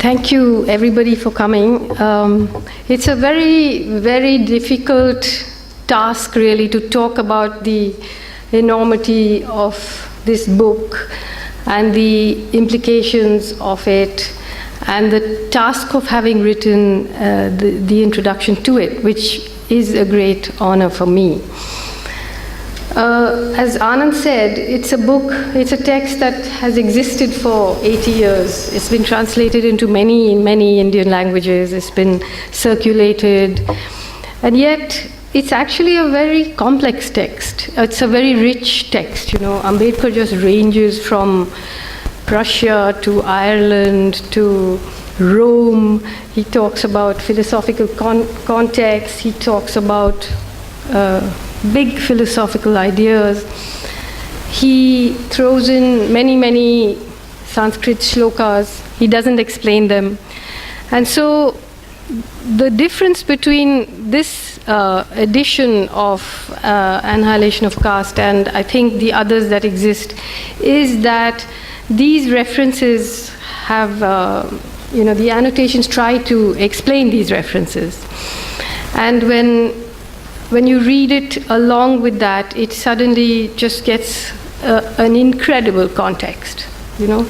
Thank you, everybody, for coming. It's a very, very difficult task, really, to talk about the enormity of this book and the implications of it, and the task of having written the introduction to it, which is a great honor for me. As Anand said, it's a text that has existed for 80 years. It's been translated into many Indian languages. It's been circulated. And yet, it's actually a very complex text. It's a very rich text. You know, Ambedkar just ranges from Russia to Ireland to Rome. He talks about philosophical context. He talks about big philosophical ideas. He throws in many Sanskrit shlokas. He doesn't explain them. And so the difference between this edition of Annihilation of Caste and I think the others that exist is that these references have, the annotations try to explain these references. And when you read it along with that, it suddenly just gets an incredible context, you know.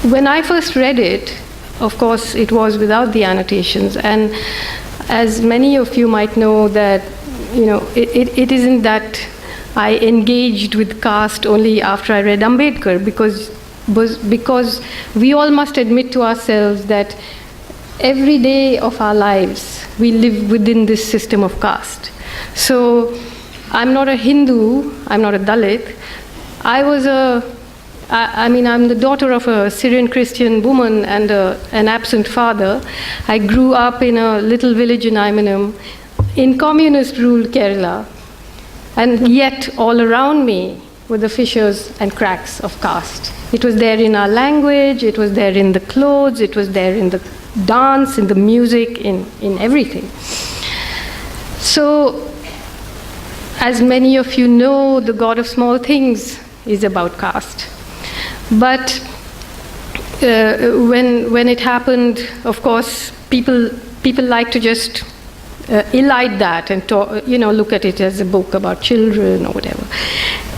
When I first read it, of course, it was without the annotations, and as many of you might know that, you know, it isn't that I engaged with caste only after I read Ambedkar, because we all must admit to ourselves that every day of our lives, we live within this system of caste. So, I'm not a Hindu, I'm not a Dalit. I'm the daughter of a Syrian Christian woman and an absent father. I grew up in a little village in Imanam, in communist-ruled Kerala. And yet, all around me were the fissures and cracks of caste. It was there in our language, it was there in the clothes, it was there in the dance, in the music, in everything. So, as many of you know, the God of Small Things is about caste. But when it happened, of course, people like to just elide that and look at it as a book about children or whatever.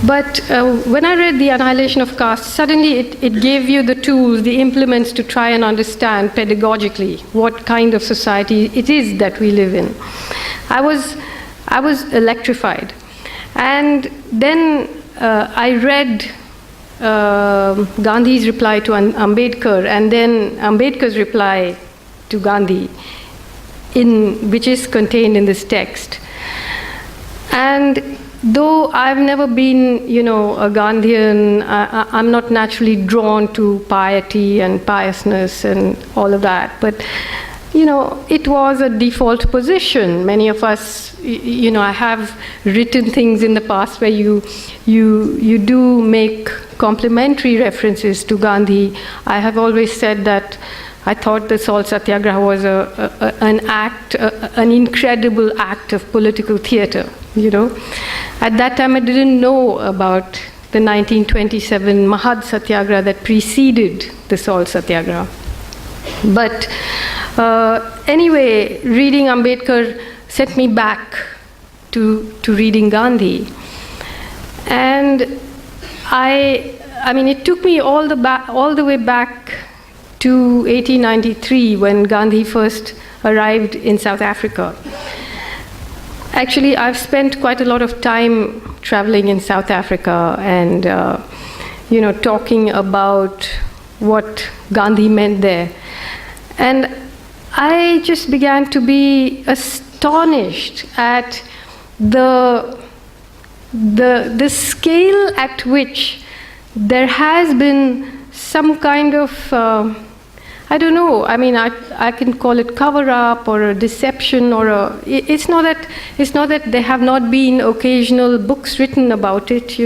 But when I read The Annihilation of Caste, suddenly it gave you the tools, the implements to try and understand pedagogically what kind of society it is that we live in. I was electrified. And then I read Gandhi's reply to Ambedkar, and then Ambedkar's reply to Gandhi, which is contained in this text. And though I've never been, a Gandhian, I'm not naturally drawn to piety and piousness and all of that. But, it was a default position. Many of us, I have written things in the past where you do make complimentary references to Gandhi. I have always said that I thought the Salt Satyagraha was an incredible act of political theater, At that time, I didn't know about the 1927 Mahad Satyagraha that preceded the Salt Satyagraha. But anyway, reading Ambedkar sent me back to reading Gandhi. And it took me all the way back to 1893 when Gandhi first arrived in South Africa. Actually, I've spent quite a lot of time traveling in South Africa and, talking about what Gandhi meant there. And I just began to be astonished at the scale at which there has been some kind of, I don't know, I can call it cover-up or a deception or it's not that there have not been occasional books written about it,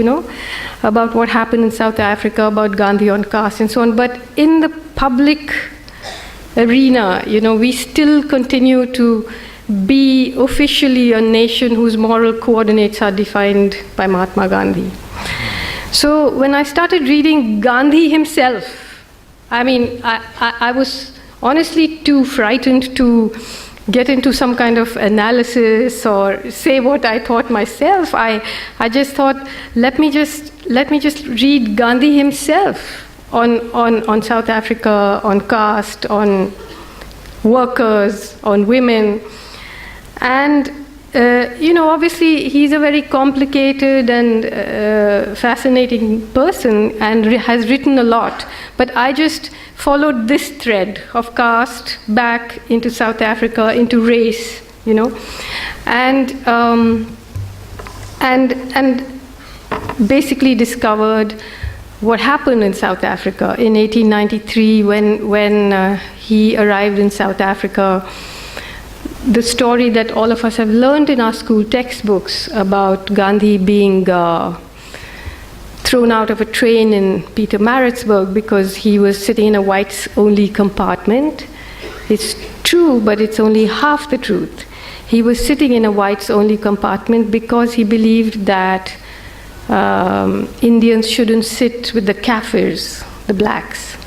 about what happened in South Africa, about Gandhi on caste and so on, but in the public arena, we still continue to be officially a nation whose moral coordinates are defined by Mahatma Gandhi. So when I started reading Gandhi himself, I mean, I was honestly too frightened to get into some kind of analysis or say what I thought myself. I just thought, let me just read Gandhi himself on South Africa, on caste, on workers, on women. And obviously he's a very complicated and fascinating person and has written a lot. But I just followed this thread of caste back into South Africa, into race, and basically discovered what happened in South Africa in 1893 when he arrived in South Africa. The story that all of us have learned in our school textbooks about Gandhi being thrown out of a train in Pietermaritzburg because he was sitting in a whites-only compartment. It's true, but it's only half the truth. He was sitting in a whites-only compartment because he believed that Indians shouldn't sit with the Kafirs, the blacks.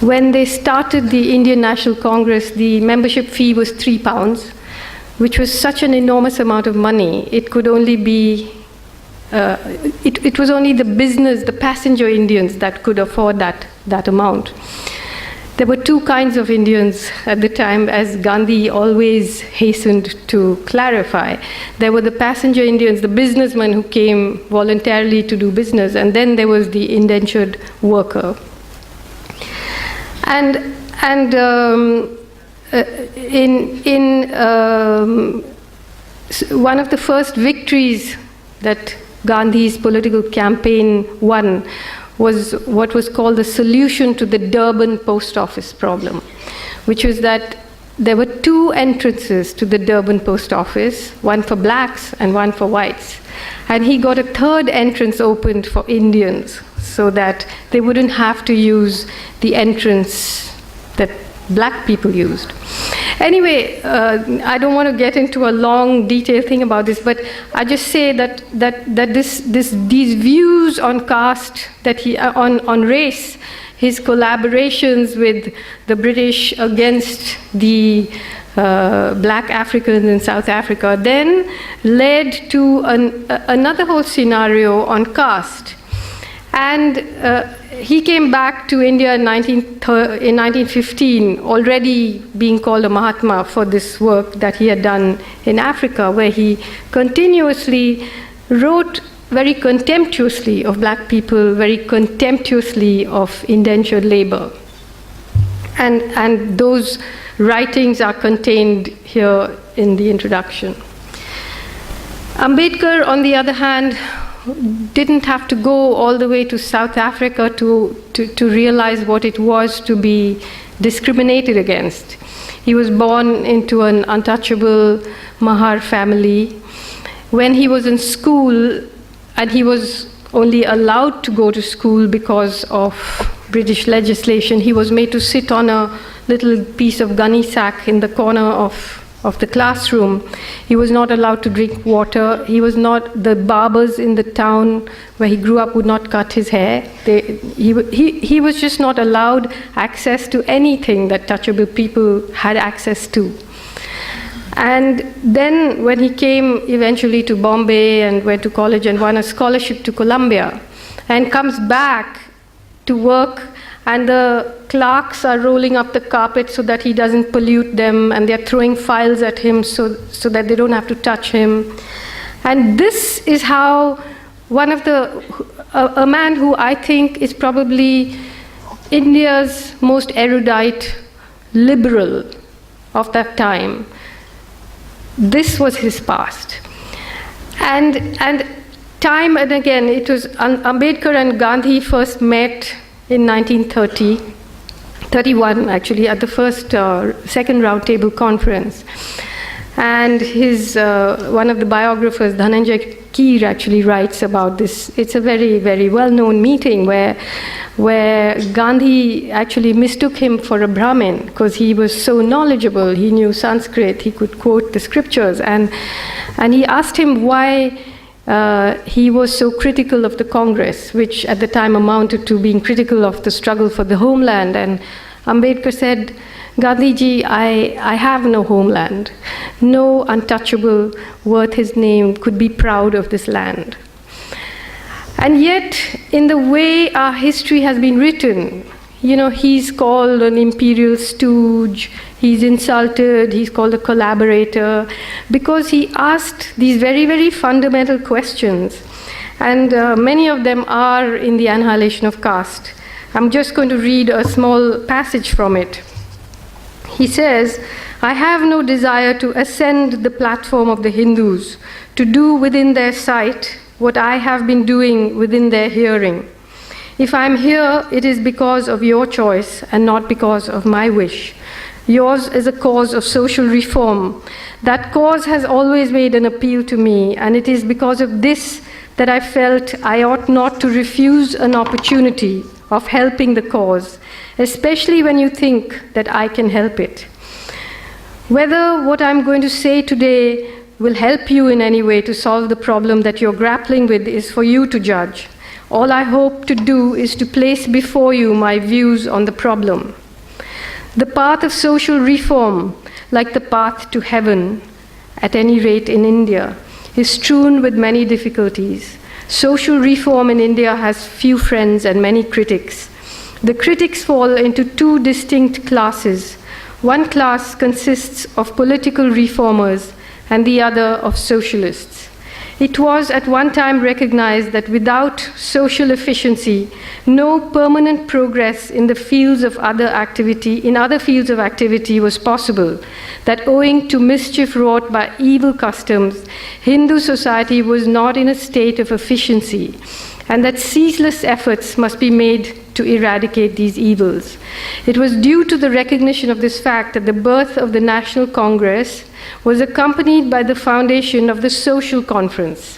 When they started the Indian National Congress, the membership fee was £3, which was such an enormous amount of money. It could only be, it was only the business, the passenger Indians that could afford that amount. There were two kinds of Indians at the time, as Gandhi always hastened to clarify. There were the passenger Indians, the businessmen who came voluntarily to do business, and then there was the indentured worker. And in one of the first victories that Gandhi's political campaign won was what was called the solution to the Durban post office problem, which was that there were two entrances to the Durban post office, one for blacks and one for whites. And he got a third entrance opened for Indians so that they wouldn't have to use the entrance that black people used. Anyway, I don't want to get into a long, detailed thing about this, but I just say that these views on caste, on race, his collaborations with the British against the black Africans in South Africa, then led to another whole scenario on caste. And he came back to India in 1915, already being called a Mahatma for this work that he had done in Africa, where he continuously wrote very contemptuously of black people, very contemptuously of indentured labor. And those writings are contained here in the introduction. Ambedkar, on the other hand, didn't have to go all the way to South Africa to realize what it was to be discriminated against. He was born into an untouchable Mahar family. When he was in school, and he was only allowed to go to school because of British legislation, he was made to sit on a little piece of gunny sack in the corner of the classroom. He was not allowed to drink water. The barbers in the town where he grew up would not cut his hair. He was just not allowed access to anything that touchable people had access to. And then when he came eventually to Bombay and went to college and won a scholarship to Columbia and comes back to work, and the clerks are rolling up the carpet so that he doesn't pollute them, and they're throwing files at him so that they don't have to touch him. And this is how a man who I think is probably India's most erudite liberal of that time, this was his past. And time and again, it was Ambedkar and Gandhi first met in 1931 actually, at the second roundtable conference. And one of the biographers, Dhananjay Keer, actually writes about this. It's a very, very well-known meeting where Gandhi actually mistook him for a Brahmin because he was so knowledgeable. He knew Sanskrit, he could quote the scriptures, and he asked him why he was so critical of the Congress, which at the time amounted to being critical of the struggle for the homeland. And Ambedkar said, Gandhiji, I have no homeland. No untouchable worth his name could be proud of this land. And yet, in the way our history has been written, he's called an imperial stooge, he's insulted, he's called a collaborator, because he asked these very, very fundamental questions. And many of them are in the Annihilation of Caste. I'm just going to read a small passage from it. He says, I have no desire to ascend the platform of the Hindus, to do within their sight what I have been doing within their hearing. If I'm here, it is because of your choice and not because of my wish. Yours is a cause of social reform. That cause has always made an appeal to me, and it is because of this that I felt I ought not to refuse an opportunity of helping the cause, especially when you think that I can help it. Whether what I'm going to say today will help you in any way to solve the problem that you're grappling with is for you to judge. All I hope to do is to place before you my views on the problem. The path of social reform, like the path to heaven, at any rate in India, is strewn with many difficulties. Social reform in India has few friends and many critics. The critics fall into two distinct classes. One class consists of political reformers and the other of socialists. It was at one time recognized that without social efficiency, no permanent progress in the fields of other fields of activity was possible, that owing to mischief wrought by evil customs, Hindu society was not in a state of efficiency, and that ceaseless efforts must be made to eradicate these evils. It was due to the recognition of this fact that the birth of the National Congress was accompanied by the foundation of the Social Conference.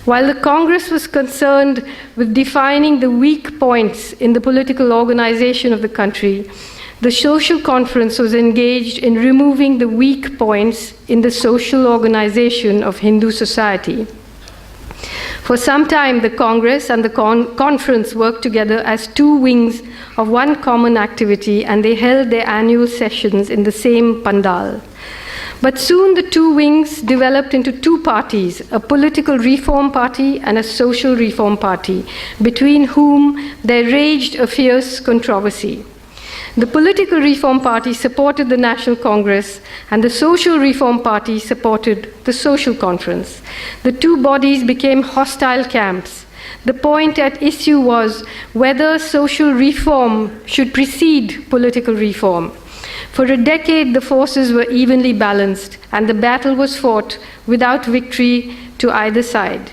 While the Congress was concerned with defining the weak points in the political organization of the country, the Social Conference was engaged in removing the weak points in the social organization of Hindu society. For some time, the Congress and the Conference worked together as two wings of one common activity, and they held their annual sessions in the same pandal. But soon the two wings developed into two parties, a political reform party and a social reform party, between whom there raged a fierce controversy. The political reform party supported the National Congress, and the social reform party supported the Social Conference. The two bodies became hostile camps. The point at issue was whether social reform should precede political reform. For a decade, the forces were evenly balanced, and the battle was fought without victory to either side.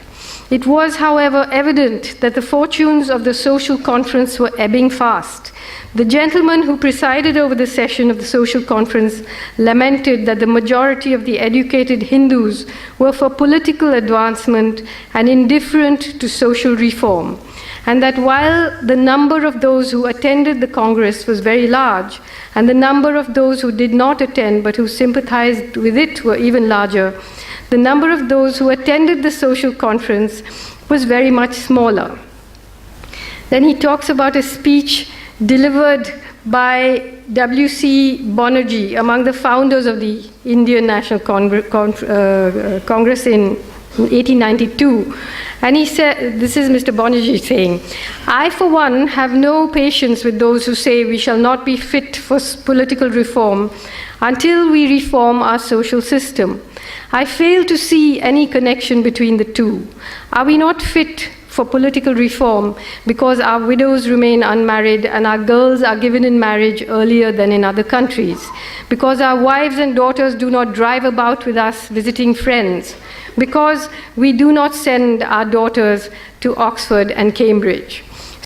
It was, however, evident that the fortunes of the Social Conference were ebbing fast. The gentleman who presided over the session of the Social Conference lamented that the majority of the educated Hindus were for political advancement and indifferent to social reform, and that while the number of those who attended the Congress was very large, and the number of those who did not attend but who sympathized with it were even larger, the number of those who attended the Social Conference was very much smaller. Then he talks about a speech delivered by W.C. Banerjee, among the founders of the Indian National Congress in 1892. And he said, this is Mr. Banerjee saying, I for one have no patience with those who say we shall not be fit for political reform until we reform our social system. I fail to see any connection between the two. Are we not fit for political reform because our widows remain unmarried and our girls are given in marriage earlier than in other countries? Because our wives and daughters do not drive about with us visiting friends? Because we do not send our daughters to Oxford and Cambridge?